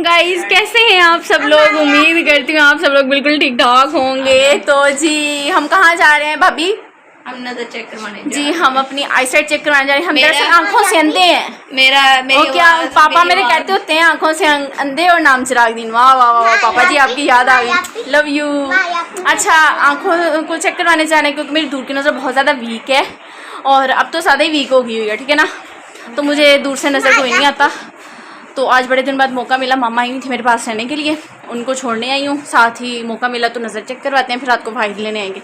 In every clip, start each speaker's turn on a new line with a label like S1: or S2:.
S1: Guys कैसे हैं आप सब लोग। उम्मीद करती हूँ आप सब लोग बिल्कुल ठीक ठाक होंगे। तो जी हम कहाँ जा रहे हैं भाभी?
S2: हम नजर चेक करवाने
S1: जी हम अपनी आईसाइट चेक करवाने जा रहे हैं। हम दरअसल आंखों से अंधे हैं।
S2: मेरी
S1: क्या पापा मेरे कहते होते हैं आंखों से अंधे और नाम चिराग दिन। वाह वाह वाह पापा जी आपकी याद आ गई, लव यू। अच्छा आंखों को चेक करवाने जा रहे हैं क्योंकि मेरी दूर की नज़र बहुत ज़्यादा वीक है और अब तो ज़्यादा ही वीक हो गई हुई है, ठीक है ना। तो मुझे दूर से नज़र कोई नहीं आता। तो आज बड़े दिन बाद मौका मिला, मामा आई थी मेरे पास रहने के लिए, उनको छोड़ने आई हूँ। साथ ही मौका मिला तो नज़र चेक करवाते हैं, फिर रात को फाइल लेने आएंगे।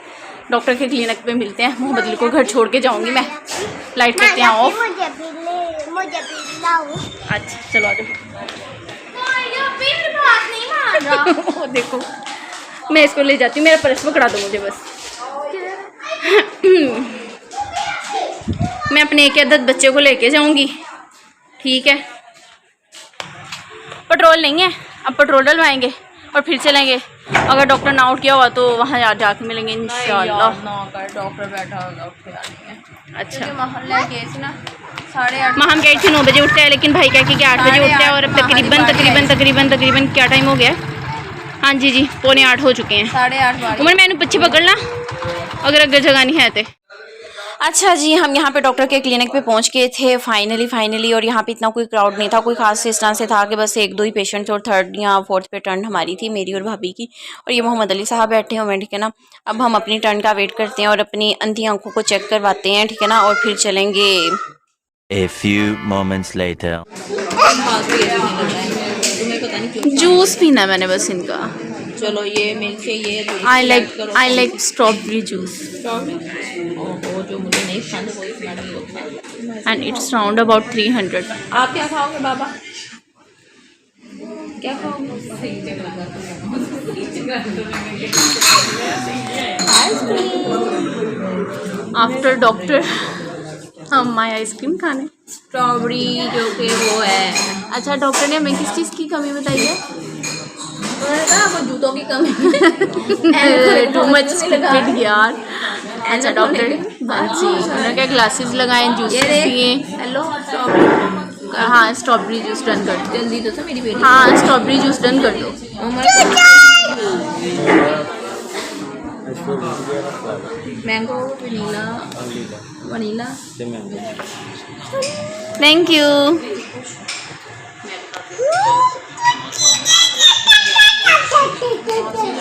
S1: डॉक्टर के क्लिनिक पे मिलते हैं। मोहम्मद अली को घर छोड़ के जाऊँगी मैं। लाइट करते हैं ऑफ। अच्छा चलो आ जाओ। देखो मैं इसको ले जाती हूँ, मेरा पर्स पकड़ा दो मुझे बस। मैं अपने एक आदत बच्चे को लेके जाऊँगी, ठीक है। पेट्रोल नहीं है, अब पेट्रोल डलवाएंगे और फिर चलेंगे। अगर डॉक्टर ना उठ गया हुआ तो वहाँ जाके मिलेंगे इंशाल्लाह।
S2: डॉक्टर बैठा होगा
S1: अच्छा
S2: मोहल्ले गए ना 8:30।
S1: हम कह थी 9 बजे उठते हैं, लेकिन भाई कह के 8 बजे उठते हैं और अब तकरीबन क्या टाइम हो गया? हाँ जी जी 7:45 हो चुके हैं।
S2: 8:30
S1: उमर मैंने पीछे पकड़ना अगर अगर जगह नहीं है तो। अच्छा जी हम यहाँ पे डॉक्टर के क्लिनिक पे पहुँच गए थे फाइनली और यहाँ पे इतना कोई क्राउड नहीं था, कोई खास इस तरह से था कि बस 1-2 ही पेशेंट थे और 3rd या 4th पे टर्न हमारी थी, मेरी और भाभी की। और ये मोहम्मद अली साहब बैठे हुए हैं, ठीक है ना। अब हम अपनी टर्न का वेट करते हैं और अपनी अंधी आंखों को चेक करवाते हैं, ठीक है ना, और फिर चलेंगे।
S3: A few moments later.
S1: Juice पीना मैंने बस इनका।
S2: चलो ये मिल्क ये
S1: आई लाइक स्ट्रॉबेरी जूस
S2: जो मुझे नहीं पसंद वो इतना नहीं होता।
S1: And it's round about 300।
S2: आप क्या खाओगे बाबा? क्या खाओगे?
S1: आफ्टर डॉक्टर हम आए आइसक्रीम खाने।
S2: स्ट्रॉबेरी जो कि वो है।
S1: अच्छा डॉक्टर ने हमें किस चीज़ की कमी बताई है?
S2: उन्होंने कहा वो जूतों की कमी
S1: टू मच स्टूपिड यार। अच्छा डॉक्टर हाँ जी उन्होंने क्या ग्लासेस लगाए, जूस पिए।
S2: Hello strawberry.
S1: हाँ स्ट्रॉबेरी जूस डन कर दो।
S2: जल्दी तो मेरी बेटी।
S1: हाँ स्ट्रॉबेरी जूस डन कर दो।
S2: Mango vanilla
S1: thank you.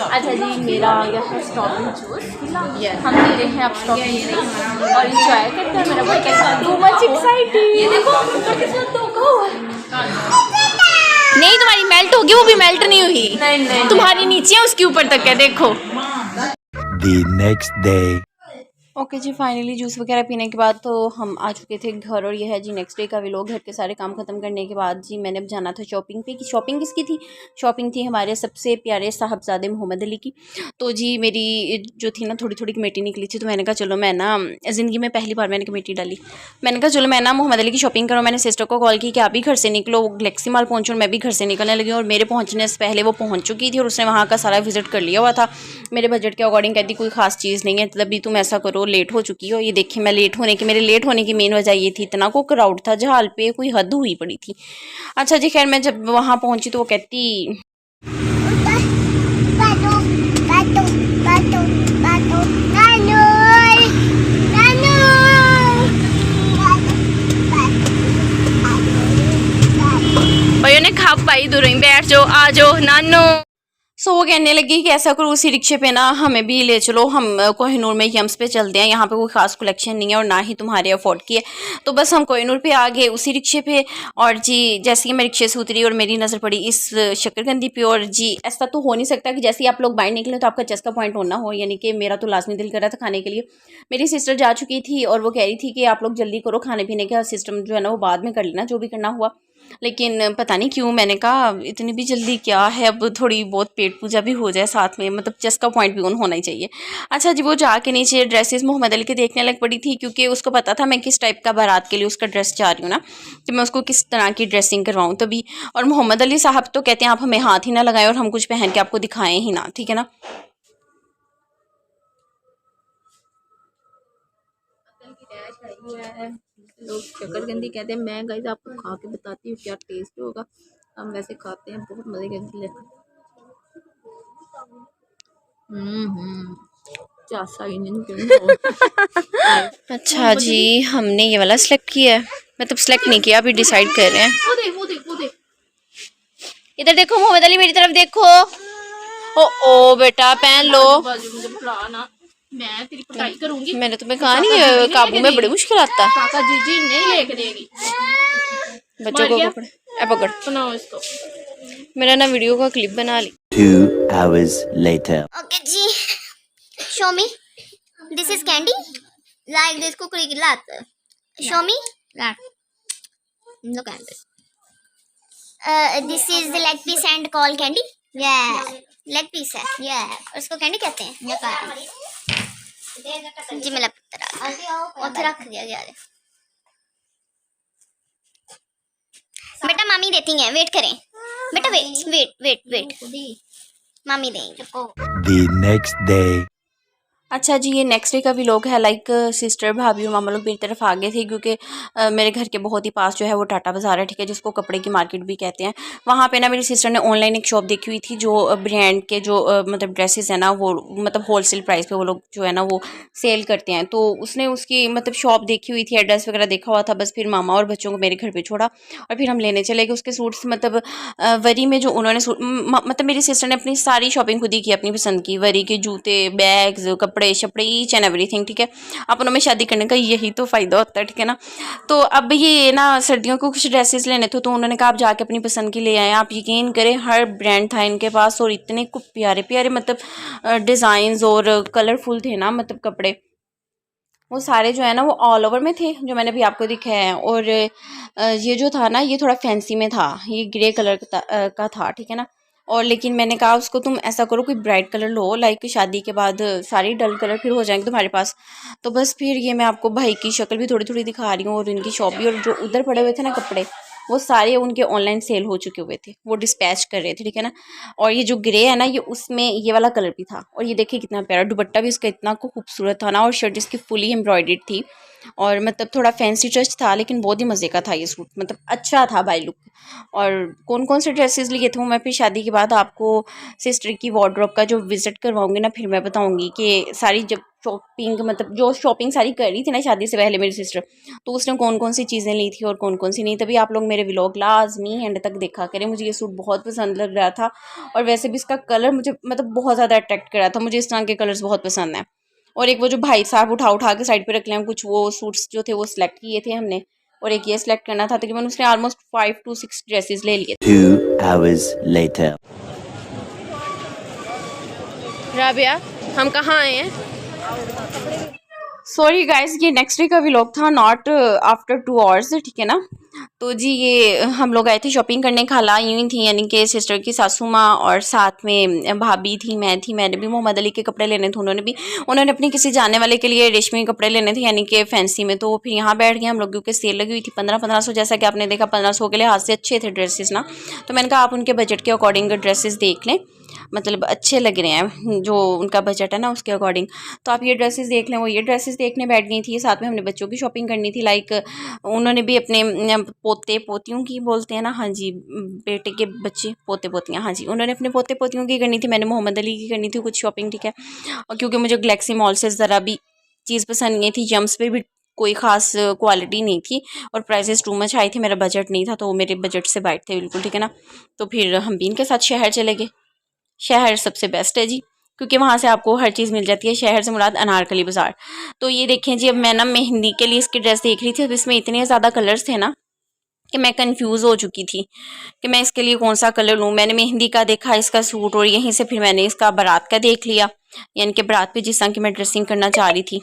S1: अच्छा जी मेरा आ गया है स्ट्रॉबेरी जूस। हम पी रहे हैं अब स्ट्रॉबेरी जूस और इंजॉय करते हैं। मेरा भाई कैसा टू मच एक्साइटेड। ये देखो नहीं तुम्हारी मेल्ट होगी, वो भी मेल्ट नहीं हुई। नहीं तुम्हारी नीचे है उसके ऊपर तक है देखो।
S3: The next day.
S1: ओके जी फाइनली जूस वगैरह पीने के बाद तो हम आ चुके थे घर और ये है जी नेक्स्ट डे का व्लॉग। घर के सारे काम ख़त्म करने के बाद जी मैंने अब जाना था शॉपिंग पे। कि शॉपिंग किसकी थी? शॉपिंग थी हमारे सबसे प्यारे साहबजादे मोहम्मद अली की। तो जी मेरी जो थी ना थोड़ी थोड़ी कमेटी निकली थी, तो मैंने कहा चलो मैं ना ज़िंदगी में पहली बार मैंने कमेटी डाली। मैंने कहा चलो मैं ना मोहम्मद अली की शॉपिंग करूँ। मैंने सिस्टर को कॉल की कि आप भी घर से निकलो, गैलेक्सी मॉल पहुँचो। और मैं भी घर से निकलने लगी और मेरे पहुँचने से पहले वो पहुँच चुकी थी और उसने वहाँ का सारा विजिट कर लिया हुआ था। मेरे बजट के अकॉर्डिंग कहती कोई खास चीज़ नहीं है, तभी तुम ऐसा करो लेट हो चुकी हो। ये देखिए मैं मेरे लेट होने की मेन वजह ये थी इतना को क्राउड था जहाल पे कोई हद हुई पड़ी थी। अच्छा जी खैर मैं जब वहाँ पहुँची तो वो कहती भाइयों ने खा पाई दूर बैठ जाओ आ जाओ नानो। सो वो कहने लगी कि ऐसा करो उसी रिक्शे पे ना हमें भी ले चलो, हम कोहिनूर में यम्स पे चलते हैं, यहाँ पे कोई ख़ास कलेक्शन नहीं है और ना ही तुम्हारे अफोर्ड की है। तो बस हम कोहिनूर पे आ गए उसी रिक्शे पे। और जी जैसे कि मैं रिक्शे से उतरी और मेरी नज़र पड़ी इस शक्करकंदी पे। और जी ऐसा तो हो नहीं सकता कि जैसे ही आप लोग बाहर निकले तो आपका चस्का पॉइंट होना हो, यानी कि मेरा तो लाजमी दिल कर रहा था खाने के लिए। मेरी सिस्टर जा चुकी थी और वो कह रही थी कि आप लोग जल्दी करो, खाने पीने का सिस्टम जो है ना वो बाद में कर लेना जो भी करना हुआ। लेकिन पता नहीं क्यों मैंने कहा इतनी भी जल्दी क्या है, अब थोड़ी बहुत पेट पूजा भी हो जाए साथ में, मतलब चस्का पॉइंट भी ऑन होना ही चाहिए। अच्छा जी वो जाके नीचे ड्रेसेस मोहम्मद अली के देखने लग पड़ी थी क्योंकि उसको पता था मैं किस टाइप का बारात के लिए उसका ड्रेस चाह रही हूँ ना, कि मैं उसको किस तरह की ड्रेसिंग करवाऊँ तभी। और मोहम्मद अली साहब तो कहते हैं आप हमें हाथ ही ना लगाएं और हम कुछ पहन के आपको दिखाएं ही ना, ठीक है ना।
S2: लोग शक्करकंदी कहते हैं। मैं गाइस आपको खा के बताती हूँ क्या टेस्ट होगा। हम वैसे खाते हैं, बहुत मजे के। चासा ही नहीं।
S1: अच्छा जी, हमने ये वाला सिलेक्ट किया है, मतलब सिलेक्ट नहीं किया, अभी डिसाइड कर रहे हैं।
S2: वो देख
S1: इधर देखो मोहम्मद अली, मेरी तरफ देखो। ओ बेटा पहन लो।
S2: मुझे बुला ना, मैं तेरी पिटाई करूंगी।
S1: मैंने तुम्हें कहा नहीं काबू में बड़ी मुश्किल आता।
S2: काका जी नहीं लेके देगी
S1: बच्चों को पकड़, पकड़।
S2: बनाओ इसको।
S1: मेरा ना वीडियो का क्लिप बना ली।
S3: 2 hours later.
S4: Okay, G. Show me. This is candy. Like this cookie lat. Show me. Lat. Look at this. This is the leg piece and call candy. Yeah. Leg piece है. Yeah. और इसको candy कहते हैं. या काटी. जी मेरा पुत्र. और फिर रख दिया गया है. बेटा मामी देती हैं. वेट करें. बेटा वेट. मामी देंगे।
S3: The next day.
S1: अच्छा जी, ये नेक्स्ट डे का व्लॉग है। लाइक सिस्टर भाभी और मामा लोग मेरी तरफ आ गए थे, क्योंकि मेरे घर के बहुत ही पास जो है वो टाटा बाज़ार है, ठीक है, जिसको कपड़े की मार्केट भी कहते हैं। वहाँ पे ना मेरी सिस्टर ने ऑनलाइन एक शॉप देखी हुई थी, जो ब्रांड के जो मतलब ड्रेसेस है ना, वो मतलब होलसेल प्राइस पे वो लोग जो है ना वो सेल करते हैं। तो उसने उसकी मतलब शॉप देखी हुई थी, एड्रेस वगैरह देखा हुआ था। बस फिर मामा और बच्चों को मेरे घर पर छोड़ा और फिर हम लेने चले गए उसके सूट्स। मतलब वरी में जो उन्होंने मतलब मेरी सिस्टर ने अपनी सारी शॉपिंग खुद ही की, अपनी पसंद की। वरी के जूते, बैग्स, कपड़े शपड़े, ईच एंड एवरीथिंग, ठीक है। अपनों में शादी करने का यही तो फ़ायदा होता है, ठीक है ना। तो अब ये ना सर्दियों को कुछ ड्रेसेस लेने थे, तो उन्होंने कहा आप जाके अपनी पसंद की ले आए। आप यकीन करें हर ब्रांड था इनके पास, और इतने को प्यारे प्यारे मतलब डिज़ाइंस और कलरफुल थे ना, मतलब कपड़े वो सारे जो है ना वो ऑल ओवर में थे, जो मैंने भी आपको दिखाया है। और ये जो था ना ये थोड़ा फैंसी में था, ये ग्रे कलर का था, ठीक है ना। और लेकिन मैंने कहा उसको तुम ऐसा करो कोई ब्राइट कलर लो, लाइक शादी के बाद सारी डल कलर फिर हो जाएंगे तुम्हारे पास। तो बस फिर ये मैं आपको भाई की शक्ल भी थोड़ी थोड़ी दिखा रही हूँ, और इनकी शॉप भी। और जो उधर पड़े हुए थे ना कपड़े, वो सारे उनके ऑनलाइन सेल हो चुके हुए थे, वो डिस्पैच कर रहे थे, ठीक है ना। और ये जो ग्रे है ना, ये उसमें ये वाला कलर भी था। और ये देखिए कितना प्यारा दुपट्टा भी इसका इतना खूबसूरत था ना, और शर्ट इसकी फुली एम्ब्रॉयडर्ड थी, और मतलब थोड़ा फैंसी टच था, लेकिन बहुत ही मज़े का था ये सूट, मतलब अच्छा था बाय लुक। और कौन कौन से ड्रेसेस लिए थे वो मैं फिर शादी के बाद आपको सिस्टर की वार्डरोब का जो विज़िट करवाऊंगी ना, फिर मैं बताऊंगी कि सारी जब शॉपिंग मतलब जो शॉपिंग सारी कर रही थी ना शादी से पहले मेरी सिस्टर, तो उसने कौन कौन सी चीज़ें ली थी और कौन कौन सी नहीं। तभी आप लोग मेरे व्लॉग लाजमी एंड तक देखा करें। मुझे ये सूट बहुत पसंद लग रहा था, और वैसे भी इसका कलर मुझे मतलब बहुत ज़्यादा अट्रैक्ट कर रहा था। मुझे इस तरह के कलर्स बहुत पसंद हैं। और एक वो जो भाई साहब उठा के साइड पे रख लें, कुछ वो सूट्स जो थे वो सिलेक्ट किए थे हमने, और एक ये सिलेक्ट करना था। तकरीबन उसने ऑलमोस्ट 5 to 6 ड्रेसेस ले लिए।
S3: 2 hours later.
S1: राबिया, हम कहाँ आए हैं? सॉरी गाइस, ये नेक्स्ट डे का व्लॉग था, नॉट आफ्टर 2 hours, ठीक है ना। तो जी ये हम लोग आए थे शॉपिंग करने, खाला आई हुई थी, यानी कि सिस्टर की सासू माँ, और साथ में भाभी थी, मैं थी। मैंने भी मोहम्मद अली के कपड़े लेने थे, उन्होंने अपनी किसी जाने वाले के लिए रेशमी कपड़े लेने थे, यानी कि फैंसी में। तो फिर यहाँ बैठ गए हम लोग, क्योंकि सेल लगी हुई थी 1500, जैसा कि आपने देखा 1500 के लिहाज से अच्छे थे ड्रेसेस ना। तो मैंने कहा आप उनके बजट के अकॉर्डिंग ड्रेसेस देख लें, मतलब अच्छे लग रहे हैं जो उनका बजट है ना उसके अकॉर्डिंग। तो आप ये ड्रेसेस देख लें। वो ये ड्रेसेस देखने बैठ गई थी, साथ में हमने बच्चों की शॉपिंग करनी थी। लाइक उन्होंने भी अपने पोते पोतियों की बोलते हैं ना, हाँ जी, बेटे के बच्चे पोते पोतियाँ, हाँ जी, उन्होंने अपने पोते पोतियों की करनी थी, मैंने मोहम्मद अली की करनी थी कुछ शॉपिंग, ठीक है। और क्योंकि मुझे गैलेक्सी मॉल से ज़रा भी चीज़ पसंद नहीं थी, जम्स पे भी कोई ख़ास क्वालिटी नहीं थी, और प्राइसेस टू मच हाई थे, मेरा बजट नहीं था, तो वो मेरे बजट से बाइट थे बिल्कुल, ठीक है ना। तो फिर हम भी इनके साथ शहर चले गए। शहर सबसे बेस्ट है जी, क्योंकि वहाँ से आपको हर चीज़ मिल जाती है। शहर से मुराद अनारकली बाज़ार। तो ये देखें जी, अब मैं ना मेहंदी के लिए इसकी ड्रेस देख रही थी, अब इसमें इतने ज़्यादा कलर्स थे ना कि मैं कंफ्यूज हो चुकी थी कि मैं इसके लिए कौन सा कलर लूँ। मैंने मेहंदी का देखा इसका सूट, और यहीं से फिर मैंने इसका बारात का देख लिया, यानी कि बारात पे जिस तरह की मैं ड्रेसिंग करना चाह रही थी।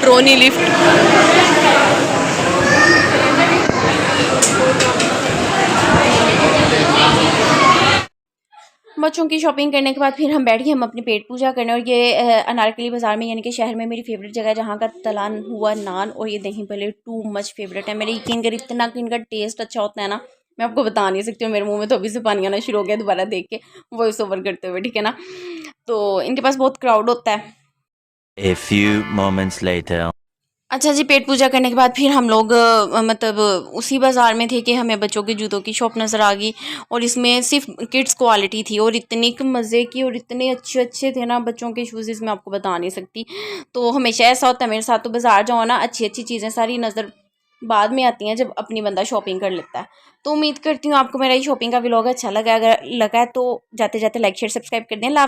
S1: ड्रोनी लिफ्ट, बच्चों की शॉपिंग करने के बाद फिर हम बैठ गए हम अपनी पेट पूजा करने। और ये अनारकली बाज़ार में यानी कि शहर में मेरी फेवरेट जगह है, जहाँ का तला हुआ नान और ये दही भल्ले टू मच फेवरेट है मेरे। यकीन कर इतना कि इनका टेस्ट अच्छा होता है ना, मैं आपको बता नहीं सकती हूँ। मेरे मुंह में तो अभी से पानी आना शुरू हो गया दोबारा देख के वॉइस ओवर करते हुए, ठीक है ना। तो इनके पास बहुत क्राउड होता है।
S3: A few moments later.
S1: अच्छा जी, पेट पूजा करने के बाद फिर हम लोग मतलब उसी बाज़ार में थे कि हमें बच्चों के जूतों की शॉप नज़र आ गई। और इसमें सिर्फ किड्स क्वालिटी थी और इतनी मज़े की और इतने अच्छे अच्छे थे ना बच्चों के शूज़, मैं आपको बता नहीं सकती। तो हमेशा ऐसा होता है मेरे साथ, तो बाज़ार जाओ ना, अच्छी अच्छी चीज़ें सारी नज़र बाद में आती हैं जब अपनी बंदा शॉपिंग कर लेता है। तो उम्मीद करती हूँ आपको मेरा ये शॉपिंग का व्लॉग अच्छा लगा। अगर लगा है तो जाते जाते लाइक शेयर सब्सक्राइब कर दें।